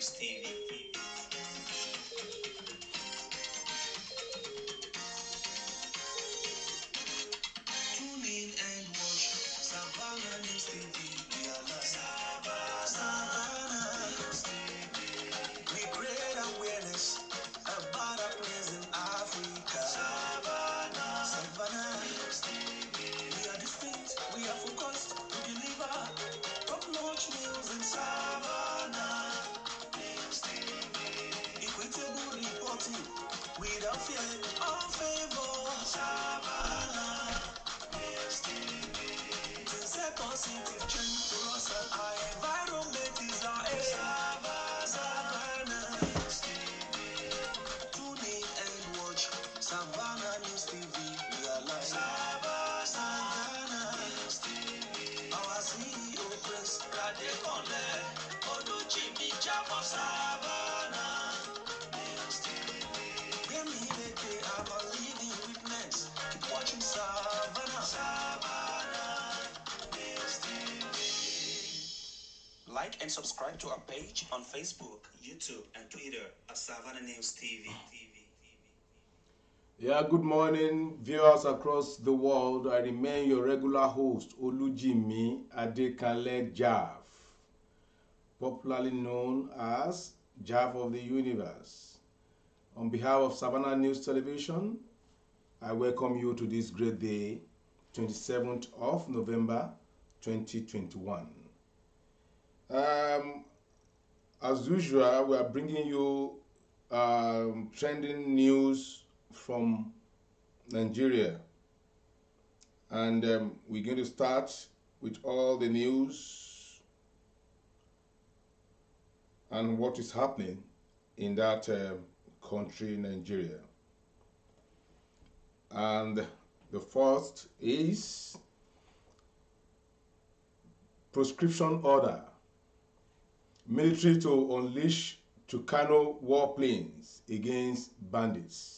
News TV. Tune in and watch Savannah News TV. We are live. Savannah News TV. We create awareness about our place in Africa. Savannah News TV. We are distinct, we are focused, we deliver top-notch news in Savannah News TV. Equitable reporting without fear or favor. Savannah News TV. To set positive change for us and our environment is our aim. Savannah News TV. Tune in and watch Savannah News TV. We are live. Savannah News TV. Our CEO Prince Radekonle Oluchimi Chamo. Savannah News TV. I'm a living witness. Keep watching Savannah. Savannah News TV. Like and subscribe to our page on Facebook, YouTube, and Twitter at Savannah News TV. Yeah, good morning, viewers across the world. I remain your regular host, Olujimi Adekanle Jav, popularly known as Jav of the Universe. On behalf of Savannah News Television, I welcome you to this great day, 27th of November, 2021. As usual, we are bringing you trending news from Nigeria, and we're going to start with all the news and what is happening in that country, Nigeria. And the first is proscription order. Military to unleash Tucano warplanes against bandits.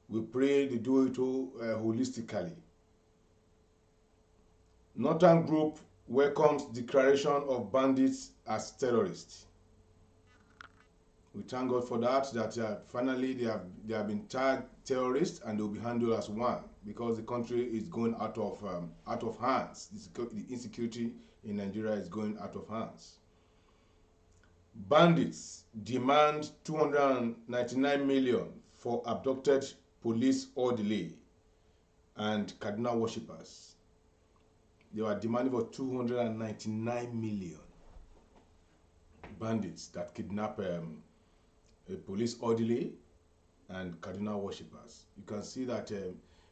We pray they do it holistically. Northern Group welcomes declaration of bandits as terrorists. We thank God for that, finally they have been tagged terrorists and they'll be handled as one, because the country is going out of hands. The insecurity in Nigeria is going out of hands. Bandits demand 299 million for abducted police orderly and Kaduna worshippers. They were demanding for 299 million. Bandits that kidnap a police orderly and Kaduna worshippers. You can see that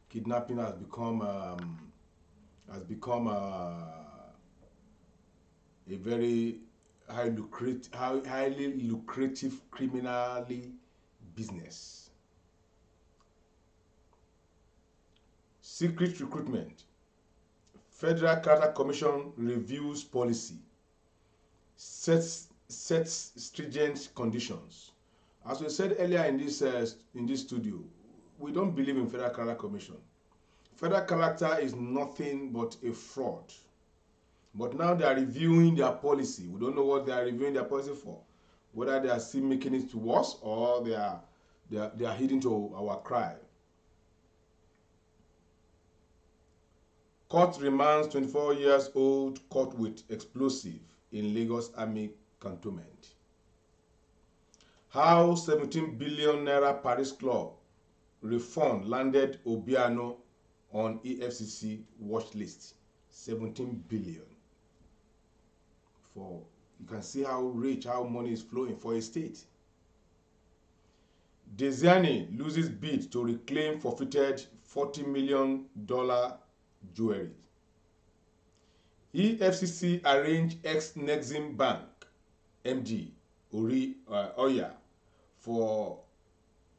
kidnapping has become a very highly lucrative criminally business. Secret recruitment. Federal Charter Commission reviews policy, sets stringent conditions. As we said earlier in this studio, we don't believe in Federal Charter Commission. Federal character is nothing but a fraud. But now they are reviewing their policy. We don't know what they are reviewing their policy for. Whether they are still making it worse or they are heeding to our cry. Court remands 24-year-old caught with explosive in Lagos Army cantonment. How 17 billion naira Paris Club refund landed Obiano on EFCC watch list. 17 billion. You can see how rich, how money is flowing for a state. Desiani loses bid to reclaim forfeited $40 million jewelry. EFCC arranged ex-Nexim Bank MD Oya for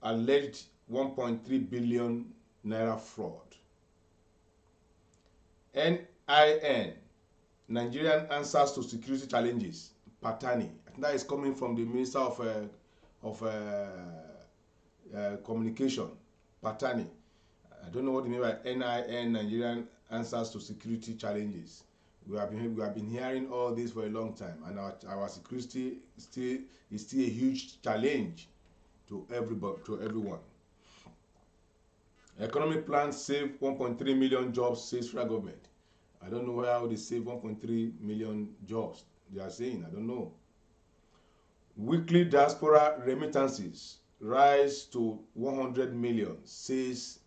alleged 1.3 billion naira fraud. NIN, Nigerian answers to security challenges. Patani, I think that is coming from the Minister of Communication. Patani. I don't know what you mean by NIN, Nigerian answers to security challenges. We have been hearing all this for a long time, and our security is still a huge challenge to everybody, to everyone. Economic plan save 1.3 million jobs, says federal government. I don't know how they save 1.3 million jobs. They are saying, I don't know. Weekly diaspora remittances rise to 100 million, says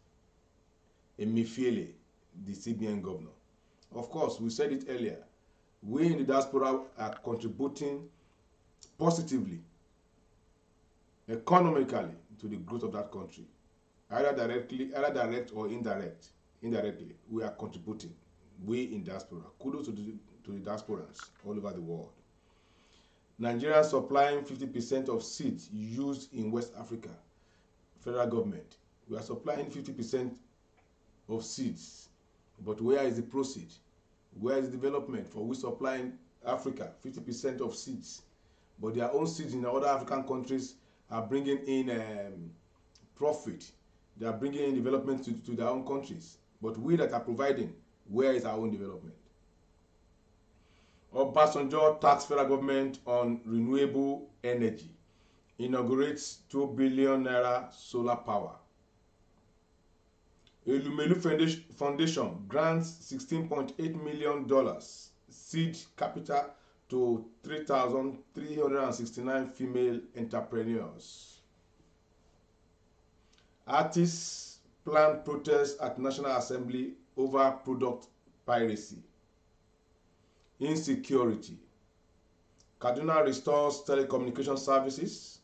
Emefiele, the CBN governor. Of course, we said it earlier. We in the diaspora are contributing positively, economically, to the growth of that country. Either direct or indirectly, we are contributing. We in diaspora. Kudos to the diasporans all over the world. Nigeria supplying 50% of seeds used in West Africa. Federal government. We are supplying 50% of seeds. But where is the proceed? Where is the development for we supplying Africa 50% of seeds? But their own seeds in other African countries are bringing in profit. They are bringing in development to their own countries. But we that are providing, where is our own development? Obasanjo tax federal government on renewable energy. Inaugurates 2 billion naira solar power. Elumelu Foundation grants $16.8 million seed capital to 3,369 female entrepreneurs. Artists plan protest at National Assembly over product piracy. Insecurity. Kaduna restores telecommunication services,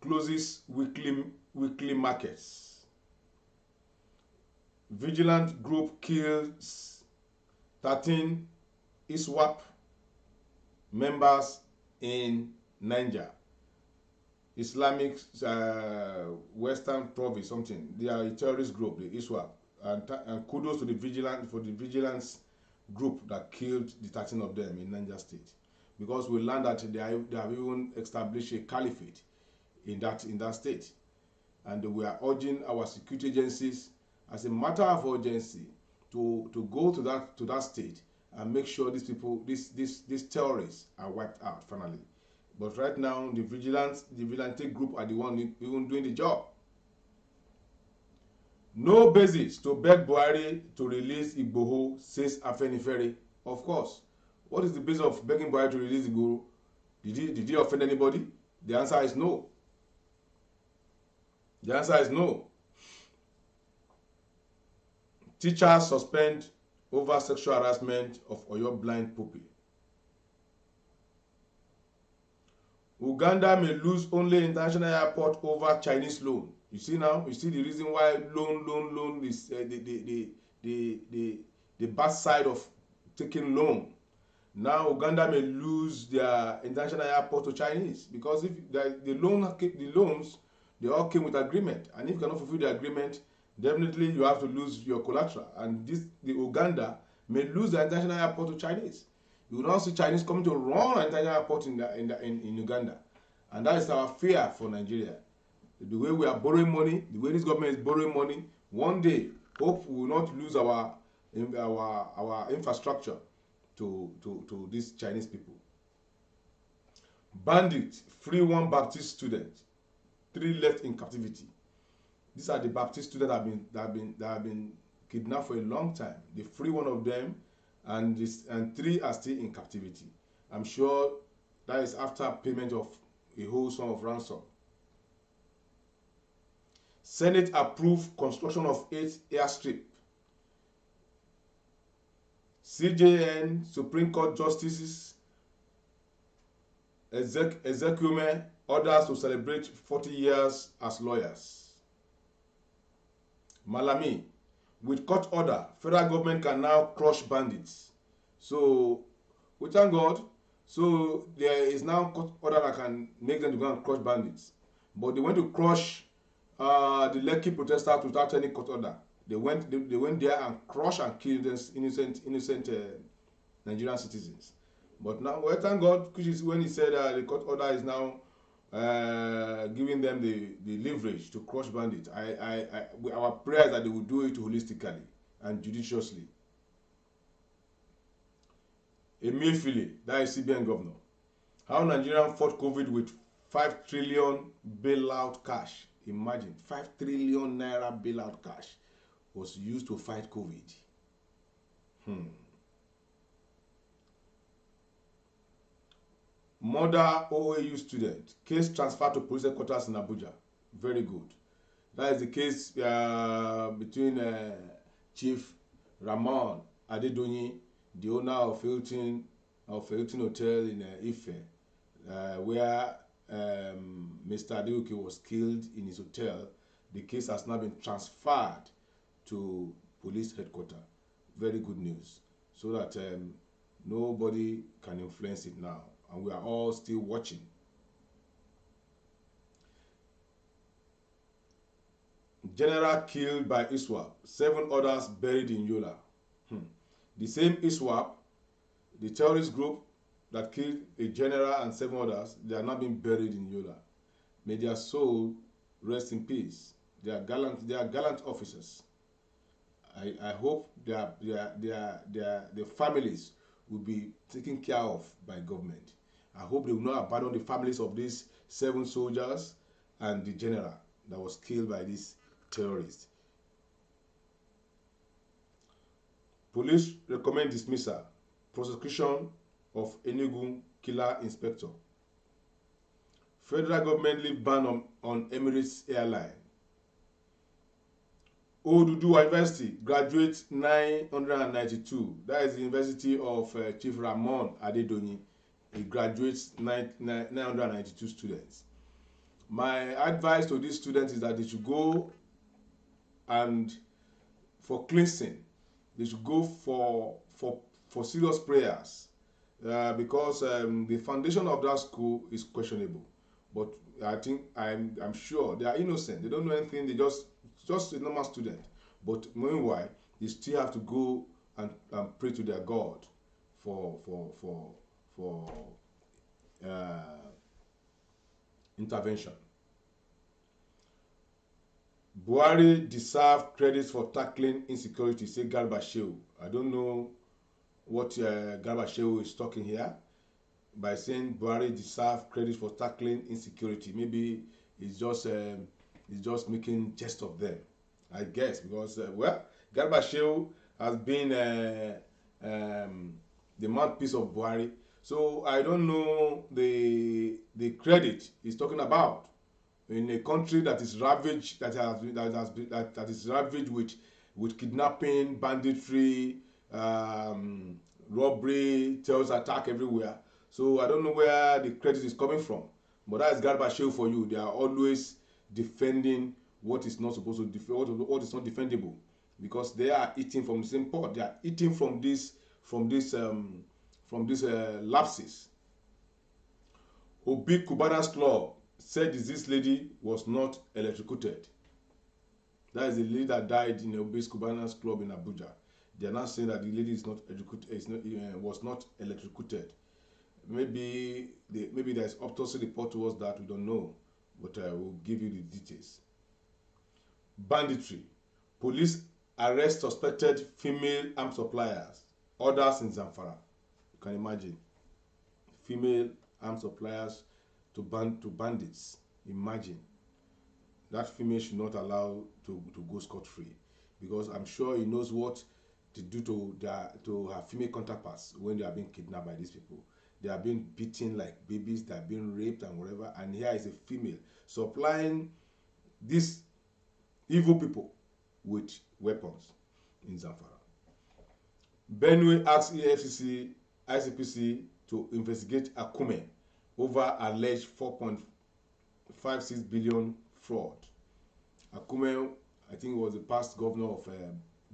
closes weekly markets. Vigilant group kills 13 ISWAP members in Niger. Islamic Western Province, something. They are a terrorist group, the ISWAP. And kudos to the vigilance group that killed the 13 of them in Niger State, because we learned that they have even established a caliphate in that state, and we are urging our security agencies, as a matter of urgency, to go to that state and make sure these terrorists are wiped out finally. But right now, the vigilante group are the one even doing the job. No basis to beg Buhari to release Igboho, says Afenifere. Of course. What is the basis of begging Buhari to release Igboho? Did he offend anybody? The answer is no. The answer is no. Teachers suspend over sexual harassment of Oyo blind pupil. Uganda may lose only international airport over Chinese loan. You see now, you see the reason why loan is the bad side of taking loan. Now Uganda may lose their international airport to Chinese, because if the loans, they all came with agreement, and if you cannot fulfill the agreement, definitely you have to lose your collateral. And the Uganda may lose the international airport to Chinese. You will not see Chinese coming to run an international airport in Uganda, and that is our fear for Nigeria. The way we are borrowing money, the way this government is borrowing money, one day, hope we will not lose our infrastructure to these Chinese people. Bandit free one Baptist student, 3 left in captivity. These are the Baptist students that have been kidnapped for a long time. They free one of them, and 3 are still in captivity. I'm sure that is after payment of a whole sum of ransom. Senate approved construction of 8 airstrip. CJN Supreme Court Justices Ezekume orders to celebrate 40 years as lawyers. Malami, with court order, federal government can now crush bandits. So we thank God. So there is now court order that can make them to go and crush bandits. But they went to crush the Lekki protesters without any court order. They went there and crushed and killed innocent Nigerian citizens. But now, well, thank God, which is when he said the court order is now giving them the leverage to crush bandits. Our prayer is that they will do it holistically and judiciously. Emefiele, that is CBN governor. How Nigerian fought COVID with 5 trillion bailout cash. Imagine, 5 trillion naira bailout cash was used to fight COVID. Murder OAU student. Case transferred to police headquarters in Abuja. Very good. That is the case between Chief Ramon Adedonyi, the owner of Hilton Hotel in Ife, where Mr. Adeoke was killed in his hotel. The case has now been transferred to police headquarters. Very good news. So that nobody can influence it now. And we are all still watching. General killed by ISWAP. 7 others buried in Yola. The same ISWAP, the terrorist group that killed a general and 7 others, they are now being buried in Yola. May their soul rest in peace. They are gallant officers. I hope their families will be taken care of by government. I hope they will not abandon the families of these 7 soldiers and the general that was killed by these terrorists. Police recommend dismissal, prosecution of Enugu killer inspector. Federal government lift ban on Emirates Airline. Oduduwa University graduates 992. That is the University of Chief Ramon Adedonyi. He graduates 992 students. My advice to these students is that they should go and for cleansing, they should go for serious prayers because the foundation of that school is questionable. But I think I'm sure they are innocent. They don't know anything. They just a normal student. But meanwhile, they still have to go and pray to their God for intervention. Buhari deserve credit for tackling insecurity, say Garba Shehu. I don't know what Garba Shehu is talking here by saying Buhari deserve credit for tackling insecurity. Maybe he's just making jest of them, I guess, because Garba Shehu has been the mouthpiece of Buhari. So I don't know the credit he's talking about in a country that is ravaged, that is ravaged with kidnapping, banditry, robbery, terrorist attack everywhere. So I don't know where the credit is coming from. But that is Garba Shehu for you. They are always defending what is not supposed to defend, what is not defendable, because they are eating from the same pot. They are eating from these lapses. Obi Kubana's Club said this lady was not electrocuted. That is the lady that died in Obi Kubana's Club in Abuja. They are not saying that the lady is not was not electrocuted. Maybe there is autopsy report towards that. We don't know, but I will give you the details. Banditry. Police arrest suspected female arms suppliers. Others in Zamfara. You can imagine. Female arms suppliers to bandits. Imagine. That female should not allow to go scot-free, because I'm sure he knows what to do to her female counterparts when they are being kidnapped by these people. They are being beaten like babies. They are being raped and whatever. And here is a female supplying these evil people with weapons in Zamfara. Benue asks EFCC, ICPC to investigate Akume over alleged 4.56 billion fraud. Akume, I think, was the past governor of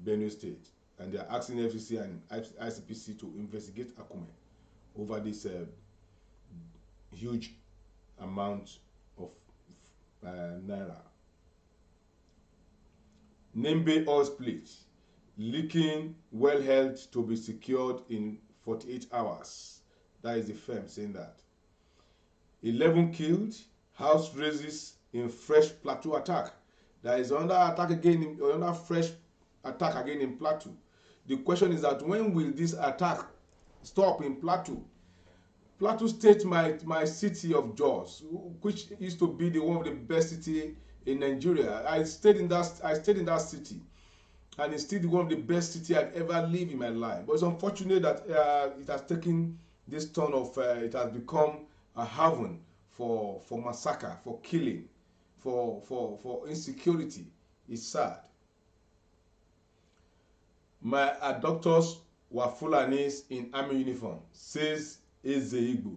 Benue State, and they are asking FCC and ICPC to investigate Akume over this huge amount of naira. Nembe oil split, leaking well held to be secured in 48 hours. That is the firm saying that. 11 killed, house raises in fresh Plateau attack. There is another attack again, another fresh attack again in Plateau. The question is that when will this attack stop in Plateau. Plateau State, my city of Jos, which used to be the one of the best city in Nigeria. I stayed in that city, and it's still one of the best city I've ever lived in my life. But it's unfortunate that it has taken this turn of it has become a haven for massacre, for killing, for insecurity. It's sad. My doctors were Fulanis in army uniform, says Eze Igbo.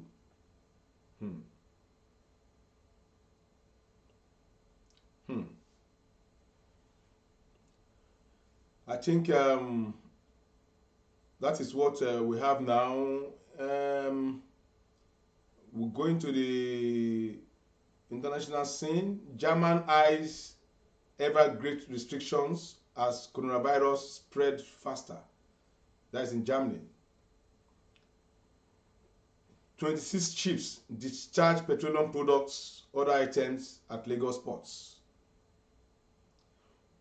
I think that is what we have now. We're going to the international scene. German eyes ever great restrictions as coronavirus spread faster. That is in Germany. 26 ships discharge petroleum products, other items at Lagos ports.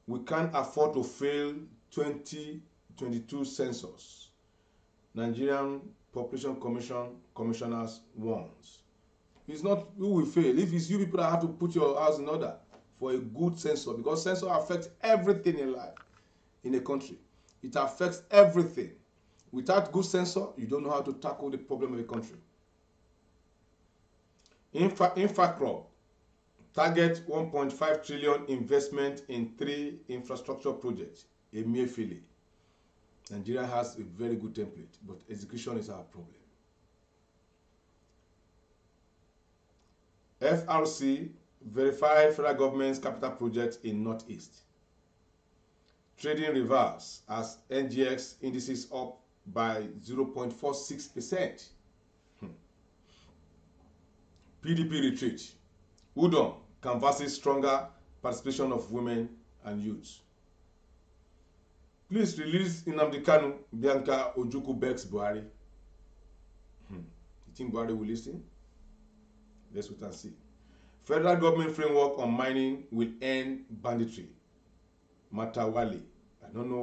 We can't afford to fail 2022 census. Nigerian Population Commissioners warns. It's not who will fail. If it's you people that have to put your house in order for a good census, because census affects everything in life in a country. It affects everything. Without good census, you don't know how to tackle the problem of a country. Infacro target 1.5 trillion investment in 3 infrastructure projects. Emefiele. Nigeria has a very good template, but execution is our problem. FRC verify federal government's capital project in Northeast. Trading reverse as NGX indices up by 0.46%. PDP retreat. Udom canvasses stronger participation of women and youths. Please release Nnamdi Kanu, Bianca Ojukwu begs Buhari. You think Buhari will listen? Let's wait and see. Federal government framework on mining will end banditry. Matawale. I don't know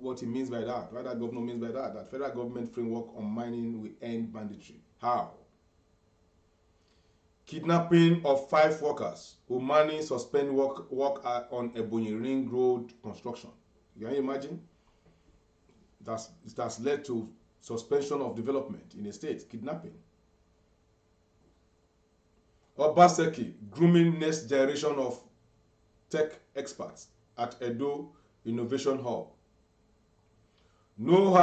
what he means by that. What that government means by that. That federal government framework on mining will end banditry. How? Kidnapping of 5 workers. Umani suspend work on Ebonyi Ring Road construction. Can you imagine? That's led to suspension of development in the state. Kidnapping. Obaseki grooming next generation of tech experts at Edo Innovation Hub. No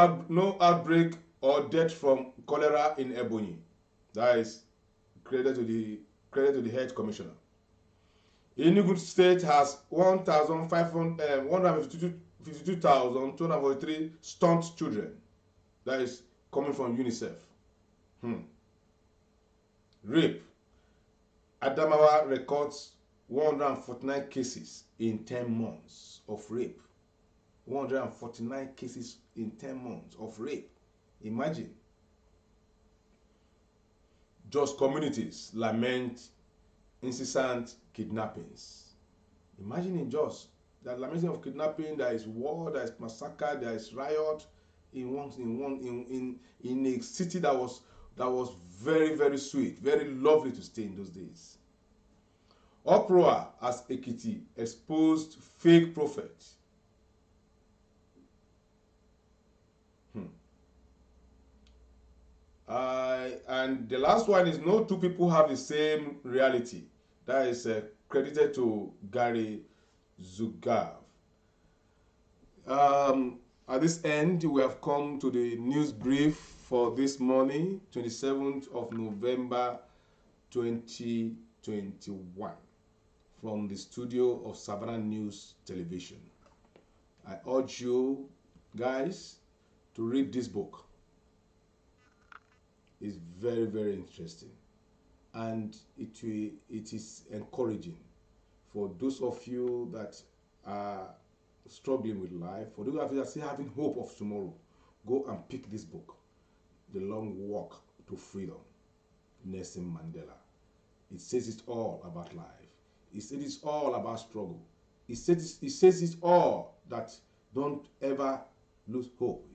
outbreak or death from cholera in Ebonyi. That is credit to the health commissioner. Enugu State has 152,243 stunt children. That is coming from UNICEF. Rape. Adamawa records 149 cases in 10 months of rape. 149 cases in 10 months of rape. Imagine. Just communities lament incessant kidnappings. Imagine in Jos, that lamenting of kidnapping, there is war, there is massacre, there is riot in a city that was very, very sweet, very lovely to stay in those days. Uproar as Ekiti exposed fake prophet. And the last one is no two people have the same reality. That is credited to Gary Zugav. At this end, we have come to the news brief for this morning, 27th of November 2021, from the studio of Savannah News Television. I urge you guys to read this book. It's very, very interesting, and it is encouraging for those of you that are struggling with life, for those of you that are still having hope of tomorrow. Go and pick this book, The Long Walk to Freedom, Nelson Mandela. It says it all about life. It says it's all about struggle. It says it all that don't ever lose hope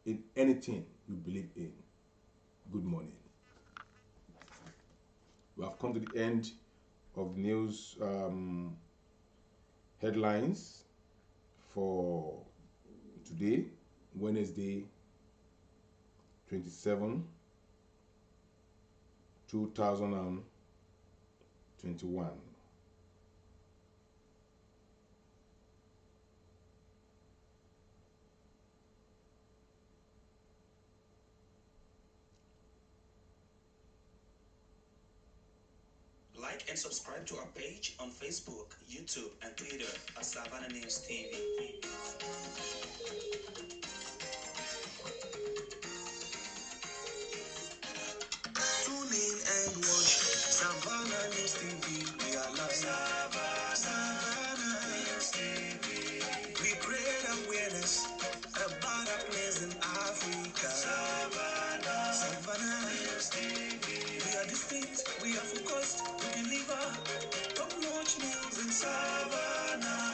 in anything you believe in. Good morning. We have come to the end of the news headlines for today, Wednesday, 27, 2021. Like and subscribe to our page on Facebook, YouTube, and Twitter at Savannah News TV. Tune in and watch Savannah News TV. We are live. Savannah News TV. We create awareness about our place in Africa. Savannah News TV. We are distinct, we are focused, we deliver top-notch news in Savannah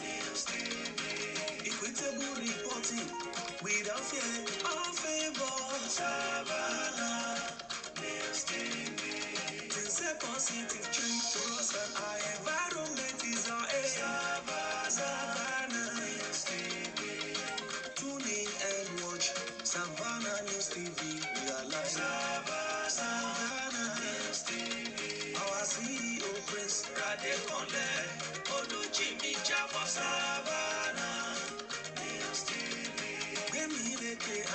News TV. Equitable reporting without fear or favor. Savannah News TV. Things a positive change to us and our environment is our aim. Savannah News TV. Tune in and watch Savannah News TV. We are live. Savannah News TV. Our CEO Prince Radekonde Oluchimi Jaffa. Savannah News TV.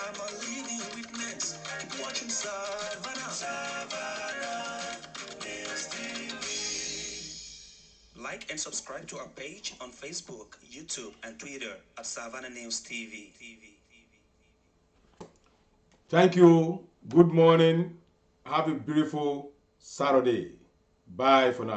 I'm a leading witness. Keep watching Savannah News TV. Like and subscribe to our page on Facebook, YouTube, and Twitter at Savannah News TV. Thank you. Good morning. Have a beautiful Saturday. Bye for now.